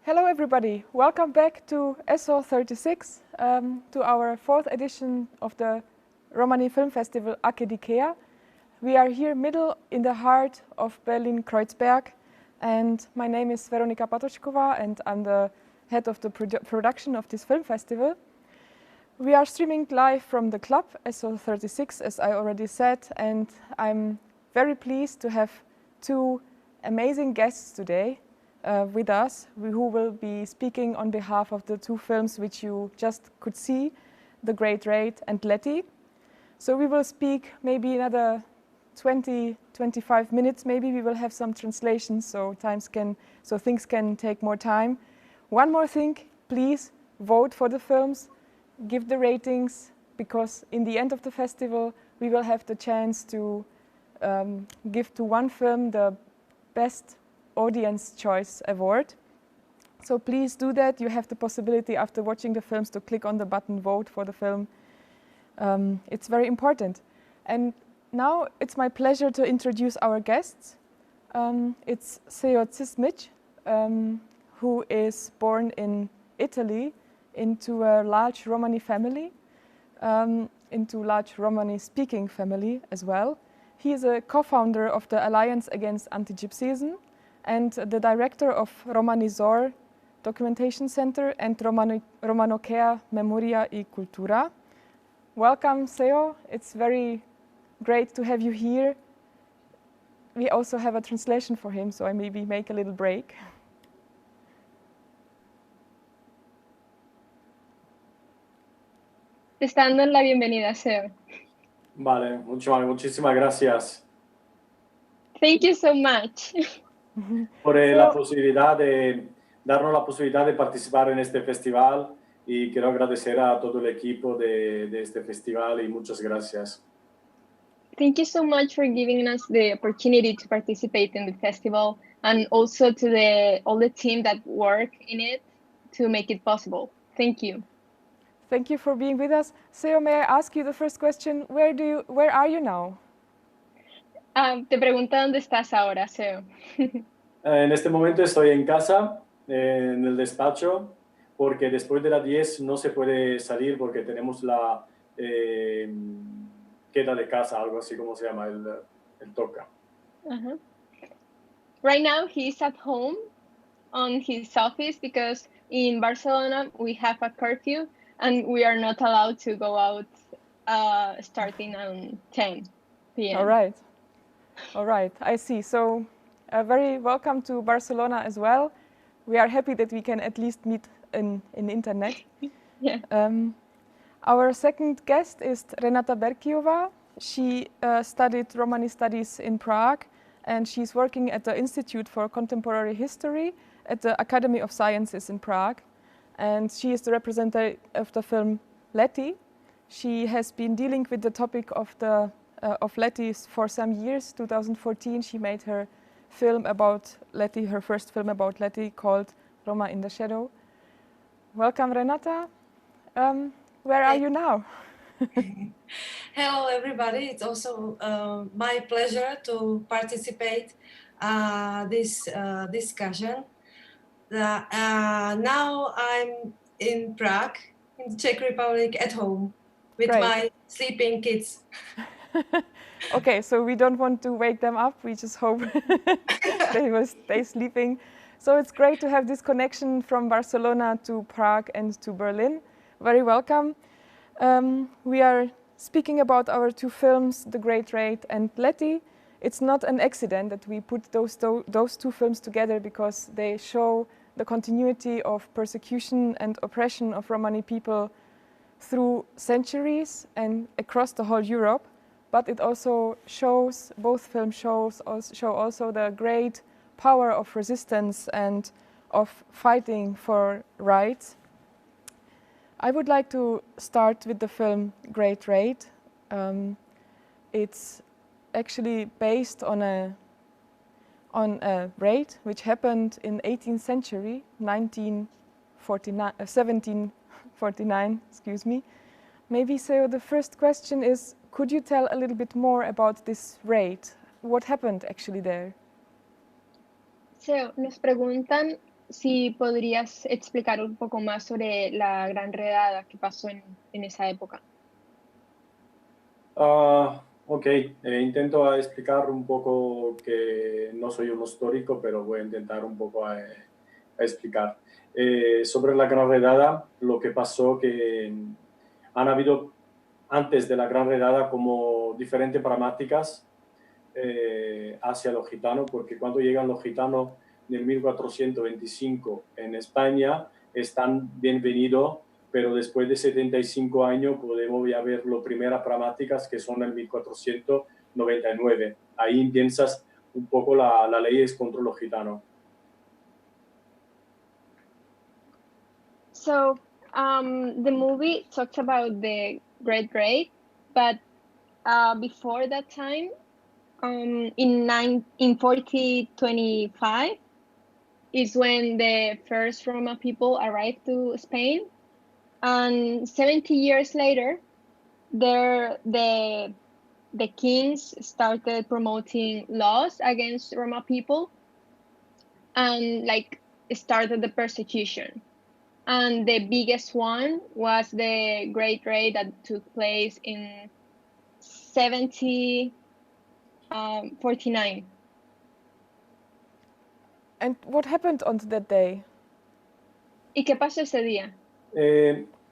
Hello everybody, welcome back to SO 36, to our fourth edition of the Romani Film Festival Ake Dikhea. We are here middle in the heart of Berlin-Kreuzberg, and my name is Veronika Patočková and I'm the head of the production of this film festival. We are streaming live from the club SO 36, as I already said, and I'm very pleased to have two amazing guests today with us, who will be speaking on behalf of the two films which you just could see, The Great Raid and Lety. So we will speak maybe another 20-25 minutes, maybe we will have some translations, so things can take more time. One more thing, please vote for the films, give the ratings, because in the end of the festival we will have the chance to give to one film the Best Audience Choice Award. So please do that. You have the possibility after watching the films to click on the button vote for the film. It's very important. And now it's my pleasure to introduce our guests. It's Seo Cizmich, who is born in Italy into a large Romani family, into large Romani speaking family as well. He is a co-founder of the Alliance Against Anti-Gypsyism and the director of Romani Zor Documentation Center and Romanokea Memoria y Cultura. Welcome, Seo. It's very great to have you here. We also have a translation for him, so I maybe make a little break. Te está dando la bienvenida, Seo. Vale, muchísimas gracias. Thank you so much. Por la posibilidad darnos la posibilidad de participar en este festival, y quiero agradecer a todo el equipo de este festival y muchas gracias. Thank you so much for giving us the opportunity to participate in the festival, and also to all the team that work in it to make it possible. Thank you. Thank you for being with us. Seo, may I ask you the first question? Where are you now? Te pregunto dónde estás ahora, Seo. En este momento estoy en casa, en el despacho, porque después de las 10 no se puede salir porque tenemos la queda de casa, algo así como se llama, el toca. Right now he's at home on his office because in Barcelona we have a curfew and we are not allowed to go out starting on 10 p.m. All right, I see. So very welcome to Barcelona as well. We are happy that we can at least meet in internet. Yeah. Our second guest is Renata Berkyová. She studied Romani studies in Prague, and she's working at the Institute for Contemporary History at the Academy of Sciences in Prague. And she is the representative of the film Lety. She has been dealing with the topic of Lety for some years. 2014, she made her film about Lety, her first film about Lety, called Roma in the Shadow. Welcome, Renata. Where are you now? Hello, everybody. It's also my pleasure to participate this discussion. Now I'm in Prague, in the Czech Republic, at home with my sleeping kids. Okay, so we don't want to wake them up. We just hope they will stay sleeping. So it's great to have this connection from Barcelona to Prague and to Berlin. Very welcome. We are speaking about our two films, The Great Raid and Lety. It's not an accident that we put those two films together, because they show the continuity of persecution and oppression of Romani people through centuries and across the whole Europe. But it also shows, both films show also the great power of resistance and of fighting for rights. I would like to start with the film Great Raid. It's actually based on a raid which happened in 18th century, 1749, excuse me. Maybe, Seo, the first question is, could you tell a little bit more about this raid? What happened actually there? Seo, nos preguntan si podrías explicar un poco más sobre la gran redada que pasó en esa época. Ok, intento explicar un poco, que no soy un histórico, pero voy a intentar un poco a explicar. Sobre la gran redada, lo que pasó que han habido antes de la gran redada como diferentes problemáticas hacia los gitanos, porque cuando llegan los gitanos en 1425 en España, están bienvenidos, pero después de 75 años podemos ya ver las primeras problemáticas que son en 1499. Ahí piensas un poco la ley es contra los gitanos. So the movie talks about the Great Raid, but before that time, in 1425, is when the first Roma people arrived to Spain, and 70 years later, the kings started promoting laws against Roma people, and like started the persecution. And the biggest one was the Great Raid that took place in 1749. And what happened on that day? ¿Y qué pasó ese día?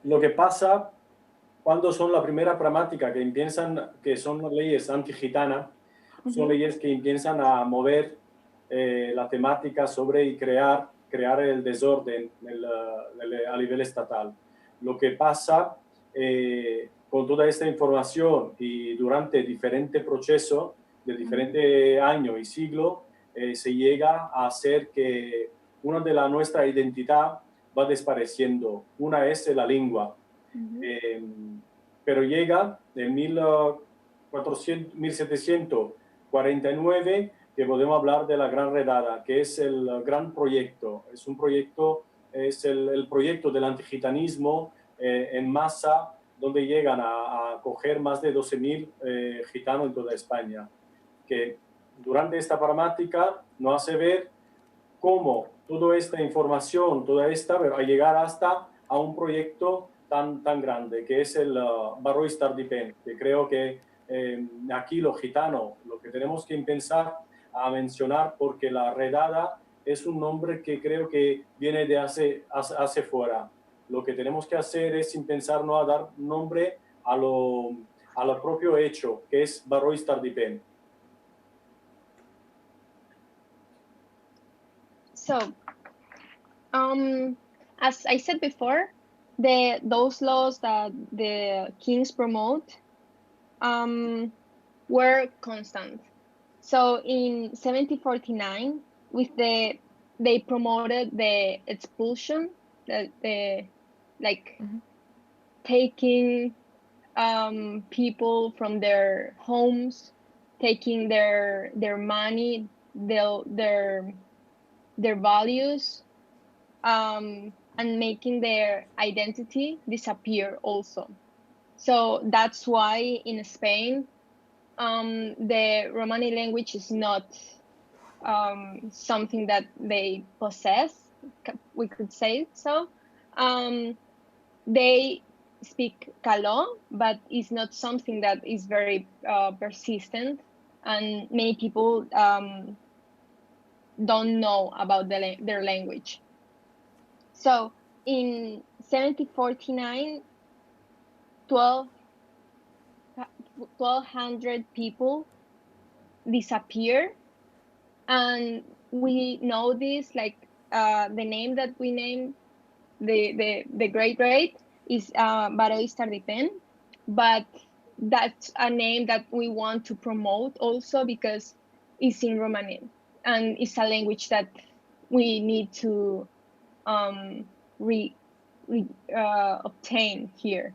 Lo que pasa cuando son la primera problemática que piensan que son leyes antigitanas, son leyes que empiezan a mover la temática sobre y crear el desorden a nivel estatal. Lo que pasa con toda esta información y durante diferentes procesos de diferentes años y siglos, se llega a hacer que una de nuestra identidad va desapareciendo. Una es la lengua. Pero llega en 1749 que podemos hablar de la Gran Redada, que es el gran proyecto. Es un proyecto, es el proyecto del antigitanismo en masa, donde llegan a coger más de 12.000 gitanos en toda España. Que durante esta problemática nos hace ver cómo toda esta información, toda esta, va a llegar hasta a un proyecto tan grande, que es el Buyout Tardipén, que creo que aquí los gitanos, lo que tenemos que pensar a mencionar, porque la redada es un nombre que creo que viene de hacia fuera. Lo que tenemos que hacer es sin pensar no a dar nombre a lo propio hecho, que es Buyout Tardipén. So, as I said before, those laws that the kings promote were constant. So in 1749, they promoted the expulsion, taking people from their homes, taking their money, their values, and making their identity disappear also. So that's why in Spain, the Romani language is not something that they possess, we could say so. They speak Caló, but it's not something that is very persistent, and many people don't know about their language. So in 1749, 1,200 people disappear, and we know this, like the name that we named the Great Raid is Buyout Tardipén, but that's a name that we want to promote also because it's in Romani and it's a language that we need to obtain here.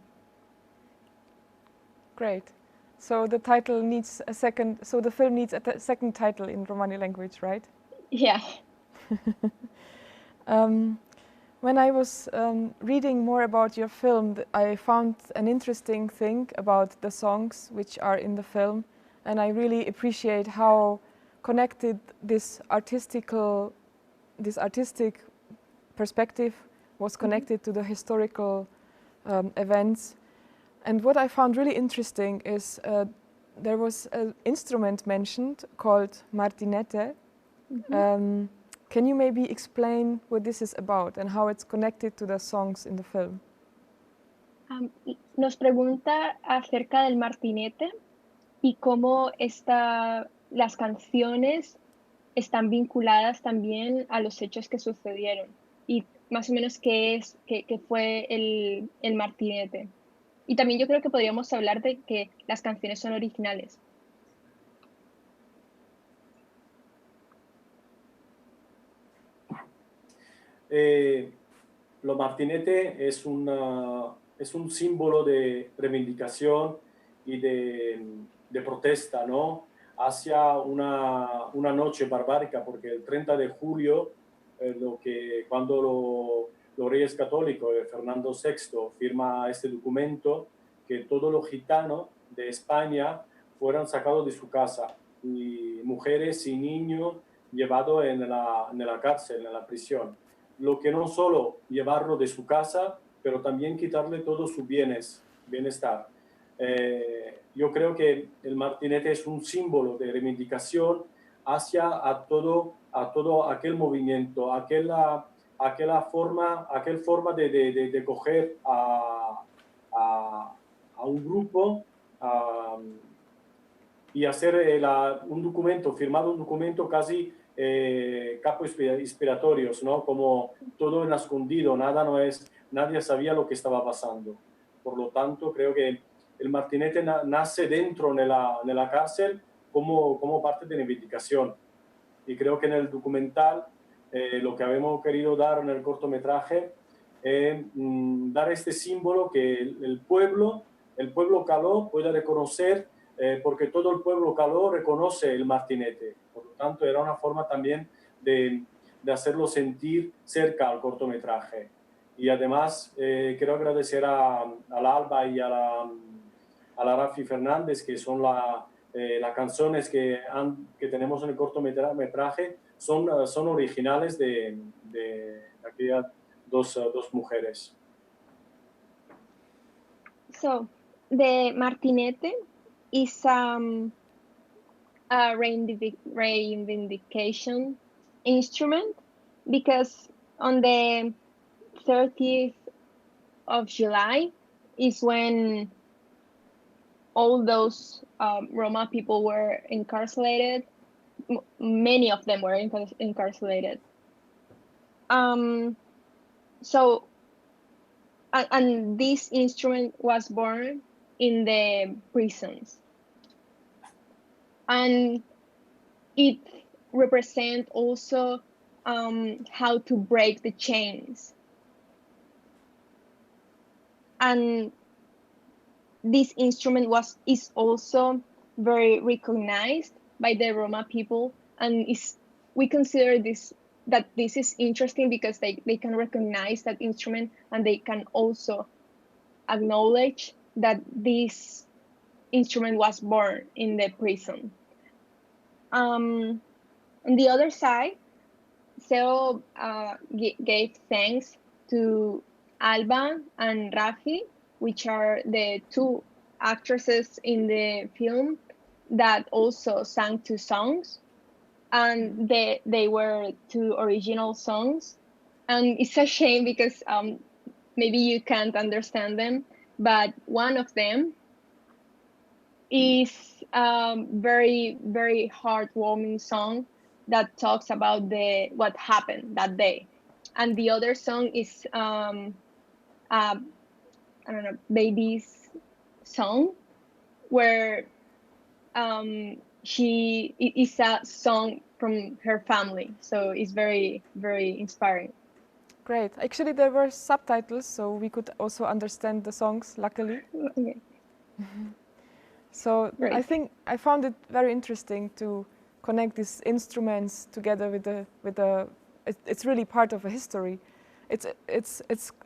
Great. So the title needs a second. So the film needs a second title in Romani language, right? Yeah. When I was reading more about your film, I found an interesting thing about the songs which are in the film, and I really appreciate how connected this artistic perspective was connected to the historical events. And what I found really interesting is there was an instrument mentioned called Martinete. Can you maybe explain what this is about and how it's connected to the songs in the film? Nos pregunta acerca del martinete y cómo las canciones están vinculadas también a los hechos que sucedieron y más o menos qué fue el martinete. Y también yo creo que podríamos hablar de que las canciones son originales. Lo martinete es un símbolo de reivindicación y de protesta, ¿no? Hacia una noche barbárica, porque el 30 de julio, cuando los reyes católicos, Fernando VI, firma este documento, que todos los gitanos de España fueran sacados de su casa, y mujeres y niños llevados en la cárcel, en la prisión. Lo que no solo llevarlo de su casa, pero también quitarle todos sus bienestar. Yo creo que el martinete es un símbolo de reivindicación hacia todo aquel movimiento, aquella forma de coger a un grupo y hacer firmar un documento casi capos inspiratorios, ¿no? Como todo en escondido, nadie sabía lo que estaba pasando. Por lo tanto, creo que el martinete nace dentro de la cárcel como parte de reivindicación. Y creo que en el documental lo que habíamos querido dar en el cortometraje es dar este símbolo que el pueblo caló pueda reconocer, porque todo el pueblo caló reconoce el martinete. Por lo tanto, era una forma también de hacerlo sentir cerca al cortometraje. Y además, quiero agradecer a la Alba y a la Rafi Fernández, que son las canciones que tenemos en el cortometraje, son originales de aquellas dos mujeres. So, the martinete is a reivindication instrument because on the 30th of July is when all those Roma people were incarcerated. Many of them were incarcerated. So, and this instrument was born in the prisons. And it represents also how to break the chains. And this instrument is also very recognized by the Roma people, and we consider that this is interesting because they can recognize that instrument, and they can also acknowledge that this instrument was born in the prison. On the other side, Seo gave thanks to Alba and Rafi, which are the two actresses in the film that also sang two songs, and they were two original songs. And it's a shame because maybe you can't understand them, but one of them is very, very heartwarming song that talks about what happened that day. And the other song is I don't know, baby's song, where she is a song from her family. So it's very, very inspiring. Great. Actually, there were subtitles, so we could also understand the songs, luckily. Okay. So Great. I think I found it very interesting to connect these instruments together with the. It's really part of a history.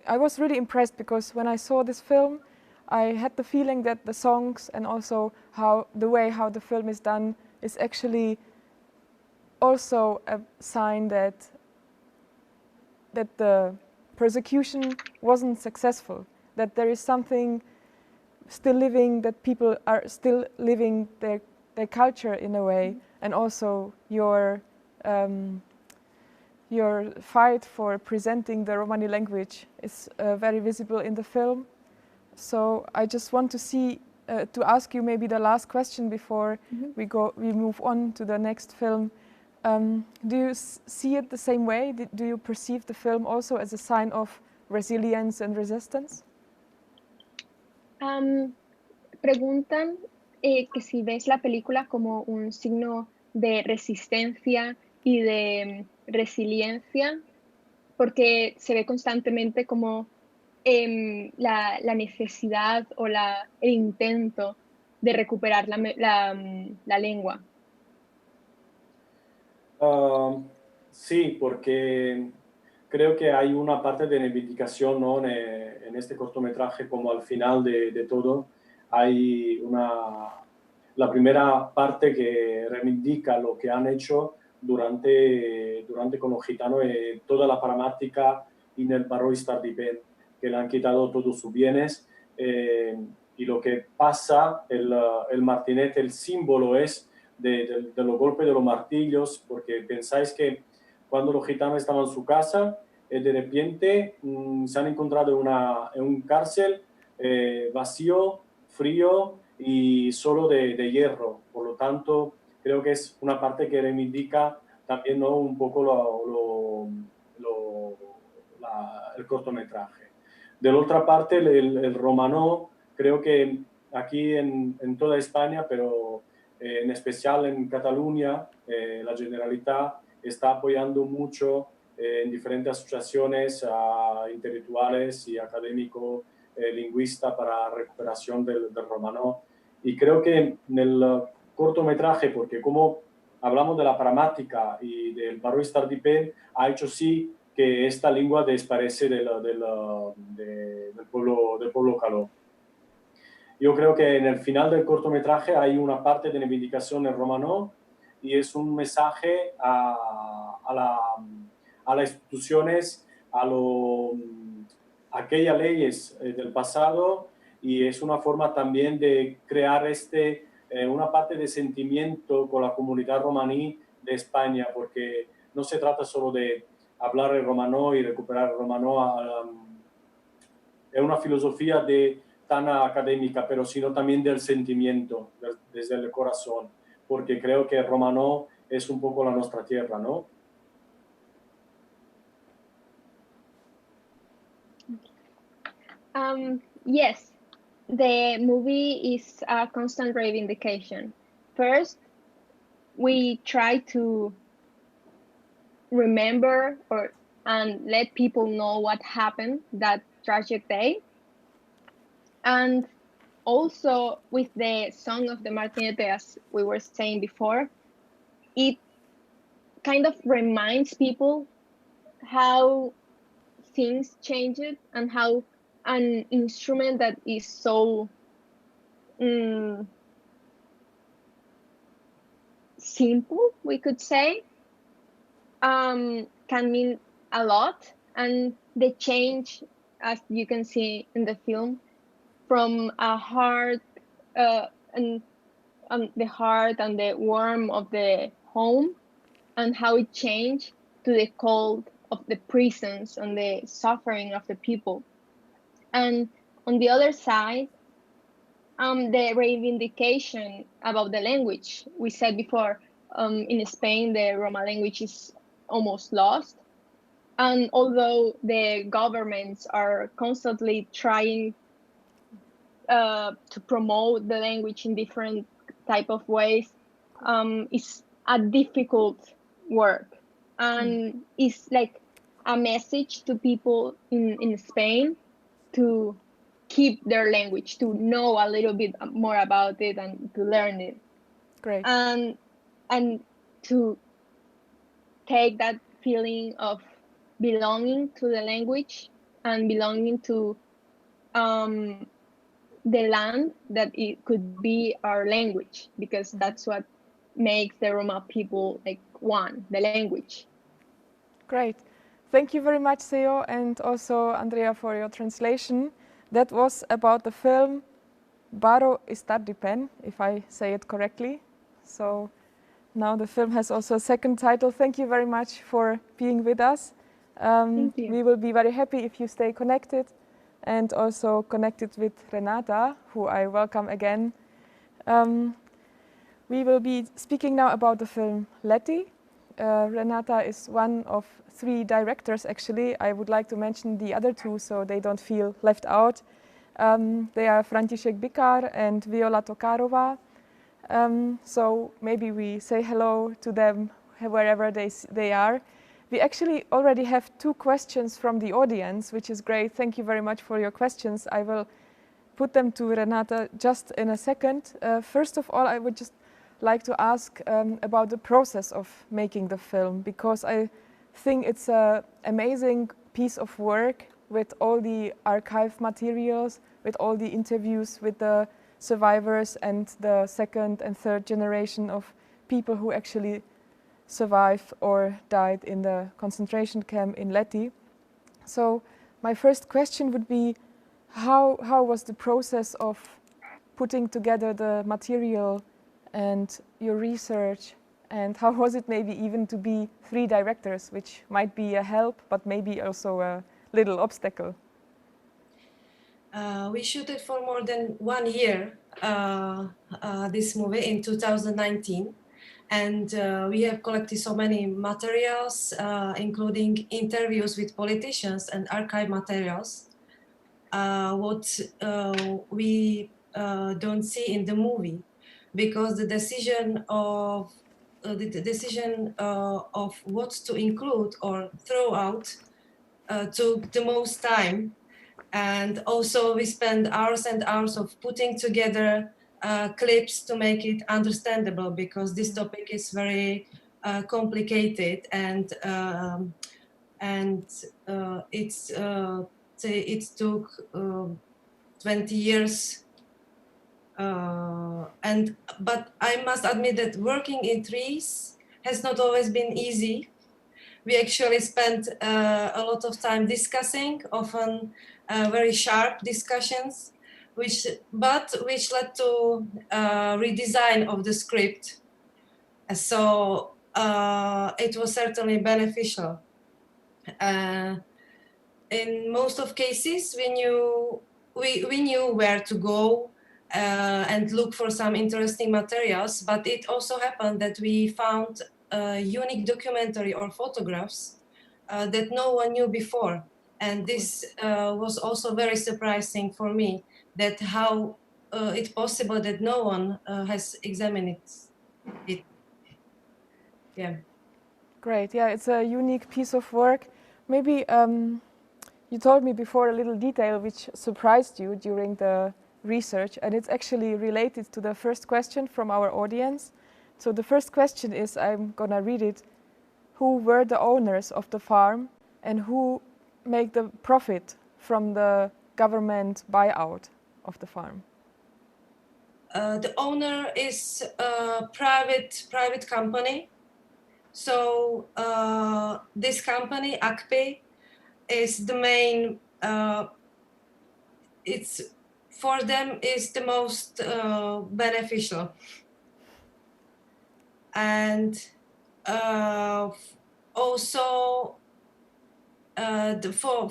I was really impressed because when I saw this film, I had the feeling that the songs and also the way how the film is done is actually also a sign that that the persecution wasn't successful, that there is something still living, that people are still living their culture in a way, and also your fight for presenting the Romani language is very visible in the film. So I just want to see, to ask you maybe the last question before we move on to the next film. Do you see it the same way? Do you perceive the film also as a sign of resilience and resistance? Preguntan que si ves la película como un signo de resistencia y de resiliencia, porque se ve constantemente como la necesidad o el intento de recuperar la lengua. Sí, porque creo que hay una parte de reivindicación, ¿no? En este cortometraje, como al final de todo, hay la primera parte que reivindica lo que han hecho durante con los gitanos, toda la paramática en el barrio Stardipén, que le han quitado todos sus bienes, y lo que pasa, el martinete, el símbolo es de los golpes de los martillos, porque pensáis que cuando los gitanos estaban en su casa, de repente se han encontrado en un cárcel vacío, frío y solo de hierro. Por lo tanto, creo que es una parte que reivindica también, ¿no? Un poco el cortometraje. De la otra parte, el romanó, creo que aquí en toda España, pero en especial en Cataluña, la Generalitat está apoyando mucho en diferentes asociaciones intelectuales y académicos, lingüistas para recuperación del romanó. Y creo que en el cortometraje, porque como hablamos de la gramática y del barrio Stardipén, ha hecho sí que esta lengua desaparece del pueblo caló. Yo creo que en el final del cortometraje hay una parte de reivindicación en romanó y es un mensaje a las instituciones, a aquellas leyes del pasado, y es una forma también de crear una parte de sentimiento con la comunidad romaní de España, porque no se trata solo de hablar el romanó y recuperar el romanó. Es una filosofía tan académica, pero sino también del sentimiento, desde el corazón, porque creo que el romanó es un poco la nuestra tierra, ¿no? Yes, the movie is a constant reivindication. First, we try to remember and let people know what happened that tragic day. And also with the song of the Martinete, as we were saying before, it kind of reminds people how things changed and how an instrument that is so simple, we could say, can mean a lot. And the change, as you can see in the film, from a heart and the heart and the warmth of the home, and how it changed to the cold of the prisons and the suffering of the people. And on the other side, the reivindication about the language. We said before, in Spain, the Roma language is almost lost. And although the governments are constantly trying to promote the language in different type of ways, it's a difficult work. And it's like a message to people in Spain to keep their language, to know a little bit more about it and to learn it. Great. And to take that feeling of belonging to the language and belonging to the land that it could be our language, because that's what makes the Roma people like one, the language. Great. Thank you very much, Seo, and also Andrea for your translation. That was about the film Baro Istar di Pen, if I say it correctly. So now the film has also a second title. Thank you very much for being with us. Thank you. We will be very happy if you stay connected and also connected with Renata, who I welcome again. We will be speaking now about the film Lety. Renata is one of 3 directors, actually. I would like to mention the other 2 so they don't feel left out. They are František Bikár and Viola Tokárová. So maybe we say hello to them wherever they are. We actually already have 2 questions from the audience, which is great. Thank you very much for your questions. I will put them to Renata just in a second. First of all, I would just like to ask about the process of making the film, because I think it's an amazing piece of work with all the archive materials, with all the interviews with the survivors and the 2nd and 3rd generation of people who actually survived or died in the concentration camp in Lety. So my first question would be, how was the process of putting together the material and your research, and how was it maybe even to be 3 directors, which might be a help but maybe also a little obstacle? We shot it for more than 1 year, this movie in 2019. And we have collected so many materials, including interviews with politicians and archive materials, what we don't see in the movie, because the decision of what to include or throw out took the most time. And also we spend hours and hours of putting together clips to make it understandable, because this topic is very complicated, and it took 20 years. But I must admit that working in threes has not always been easy. We actually spent a lot of time discussing, often very sharp discussions, which led to redesign of the script. So it was certainly beneficial. In most of cases, we knew where to go and look for some interesting materials, but it also happened that we found unique documentary or photographs that no one knew before. And this was also very surprising for me, that how it's possible that no one has examined it. Yeah. Great. Yeah, it's a unique piece of work. Maybe you told me before a little detail which surprised you during the research, and it's actually related to the first question from our audience. So the first question is, I'm gonna read it. Who were the owners of the farm, and who make the profit from the government buyout of the farm? The owner is a private company. So this company, AGPI, is the main. It's for them is the most beneficial, and also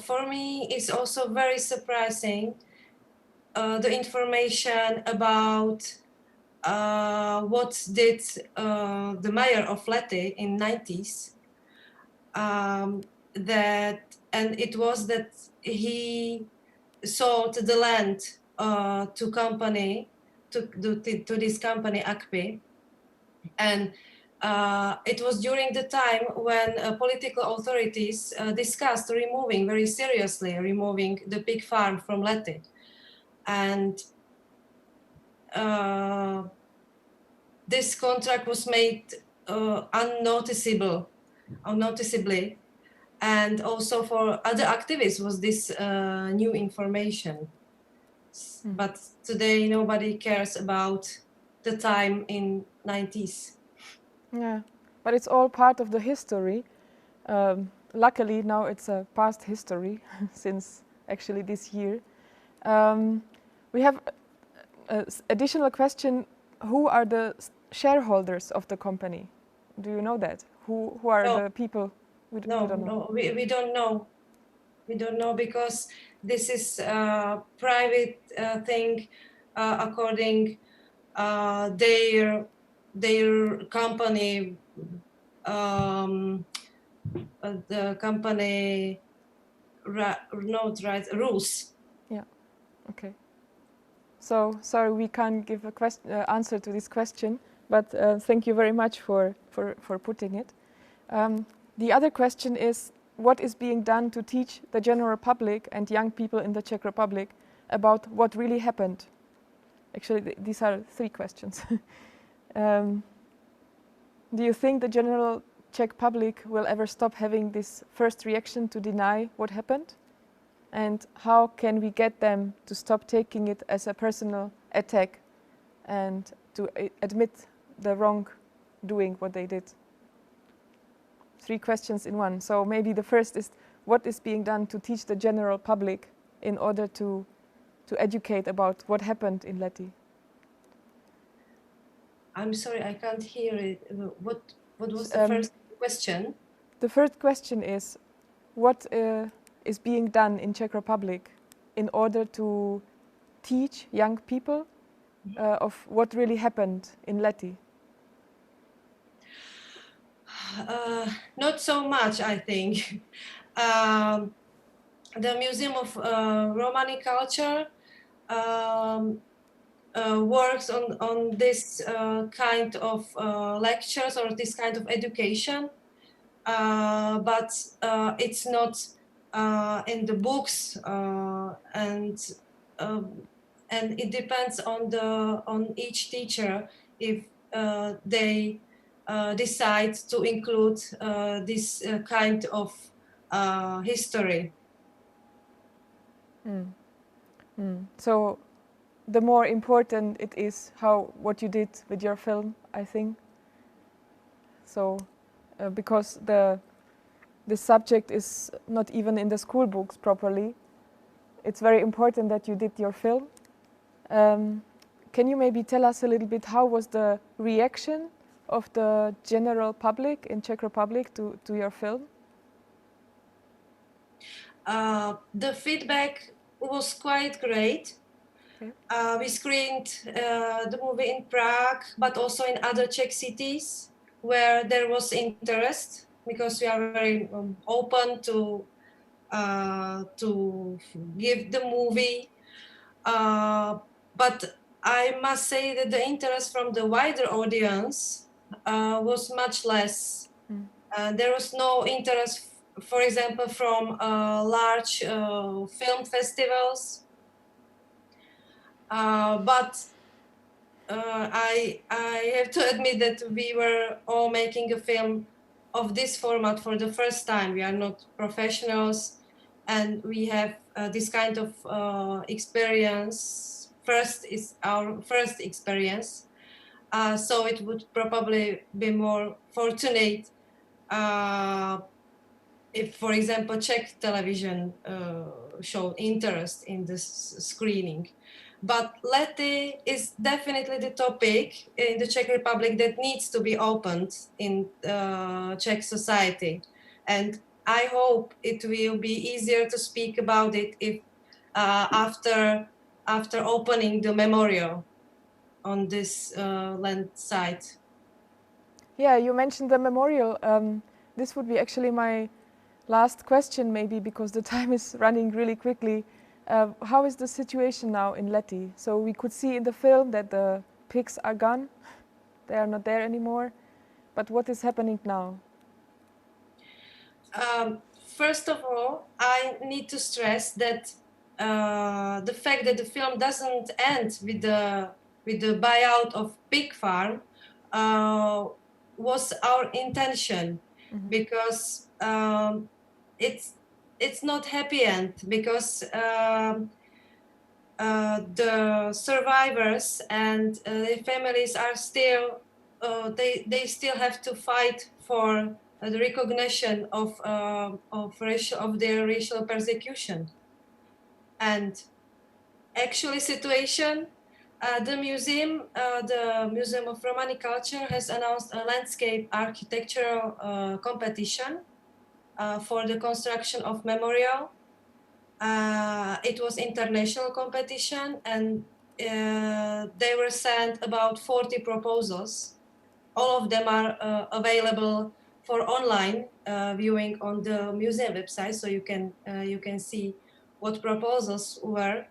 for me it's also very surprising the information about what did the mayor of Lety in 90s, and it was that he sold the land to this company AGPI, and it was during the time when political authorities discussed very seriously removing the pig farm from Lety. And this contract was made unnoticeably, and also for other activists was this new information. But today nobody cares about the time in 90s. Yeah, but it's all part of the history. luckily now it's a past history since actually this year. We have an additional question. Who are the shareholders of the company? Do you know that? Who are the people? We don't know. We don't know. We don't know because this is a private thing according their company, the company rules. Yeah. Okay. So sorry, we can't give a answer to this question, but thank you very much for putting it. The other question is, what is being done to teach the general public and young people in the Czech Republic about what really happened? Actually, these are 3 questions. Do you think the general Czech public will ever stop having this first reaction to deny what happened? And how can we get them to stop taking it as a personal attack and to admit the wrong doing what they did? 3 questions in one. So maybe the first is, what is being done to teach the general public in order to educate about what happened in Lety? I'm sorry, I can't hear it. What was the first question? The first question is, what is being done in Czech Republic in order to teach young people of what really happened in Lety? Not so much, I think. The Museum of Romani Culture works on this kind of lectures or this kind of education, but it's not in the books, and it depends on each teacher if they decide to include this kind of history. So the more important it is what you did with your film, I think. So because the subject is not even in the school books properly, it's very important that you did your film. Can you maybe tell us a little bit how was the reaction of the general public in Czech Republic to your film? The feedback was quite great. Okay. We screened the movie in Prague, but also in other Czech cities where there was interest, because we are very open to give the movie. But I must say that the interest from the wider audience was much less. There was no interest, for example, from large film festivals. But I have to admit that we were all making a film of this format for the first time. We are not professionals, and we have this kind of experience. Is our first experience, so it would probably be more fortunate if, for example, Czech television showed interest in this screening. But Lety is definitely the topic in the Czech Republic that needs to be opened in Czech society. And I hope it will be easier to speak about it if after opening the memorial on this land site. Yeah, you mentioned the memorial. This would be actually my last question, maybe, because the time is running really quickly. How is the situation now in Lety? So we could see in the film that the pigs are gone. They are not there anymore. But what is happening now? First of all, I need to stress that the fact that the film doesn't end with the buyout of pig farm was our intention, because it's not happy end, because the survivors and their families are still they still have to fight for the recognition of their racial persecution. And actually situation, the Museum of Romani Culture has announced a landscape architectural competition for the construction of memorial. It was international competition, and they were sent about 40 proposals. All of them are available for online viewing on the museum website, so you can see what proposals were,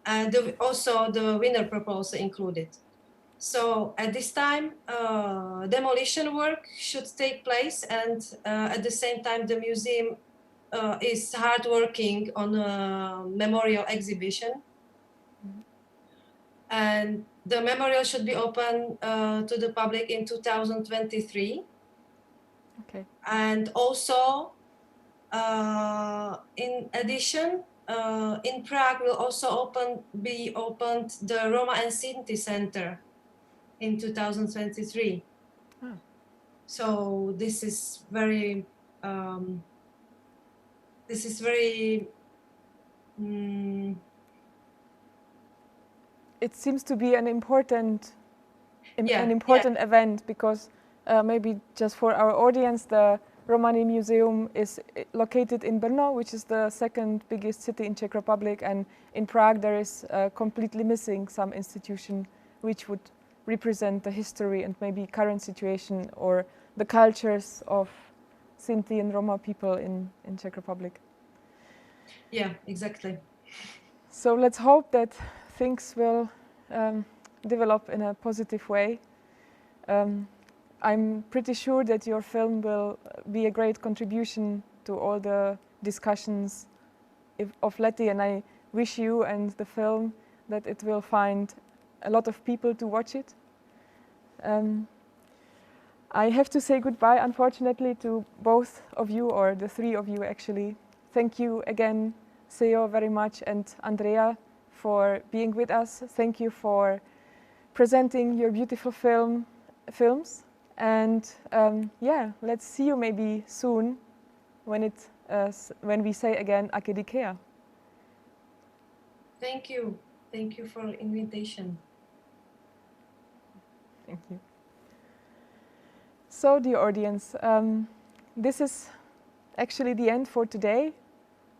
and also the winner proposal included. So at this time, demolition work should take place, and at the same time, the museum is hard working on a memorial exhibition. And the memorial should be open to the public in 2023. Okay. And also, in addition, in Prague will also be opened the Roma and Sinti Center in 2023. So this is very it seems to be an important event, because maybe just for our audience, the Romani Museum is located in Brno, which is the second biggest city in Czech Republic, and in Prague there is completely missing some institution which would represent the history and maybe current situation or the cultures of Sinti and Roma people in Czech Republic. Yeah, exactly. So let's hope that things will develop in a positive way. I'm pretty sure that your film will be a great contribution to all the discussions of Lety, and I wish you and the film that it will find a lot of people to watch it. I have to say goodbye, unfortunately, to both of you, or the three of you actually. Thank you again, Seo, very much, and Andrea, for being with us. Thank you for presenting your beautiful films. And yeah, let's see you maybe soon when we say again Ake Dikhea. Thank you. Thank you for the invitation. Thank you. So, dear audience, this is actually the end for today,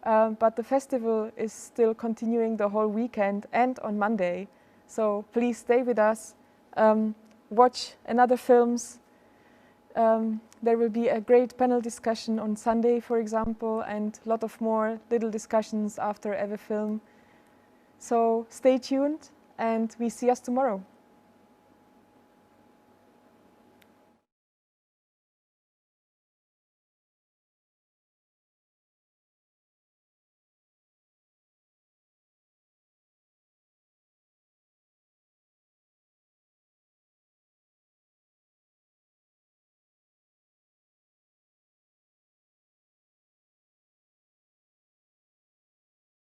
but the festival is still continuing the whole weekend and on Monday. So please stay with us, watch another films. There will be a great panel discussion on Sunday, for example, and a lot of more little discussions after every film. So stay tuned, and we see us tomorrow.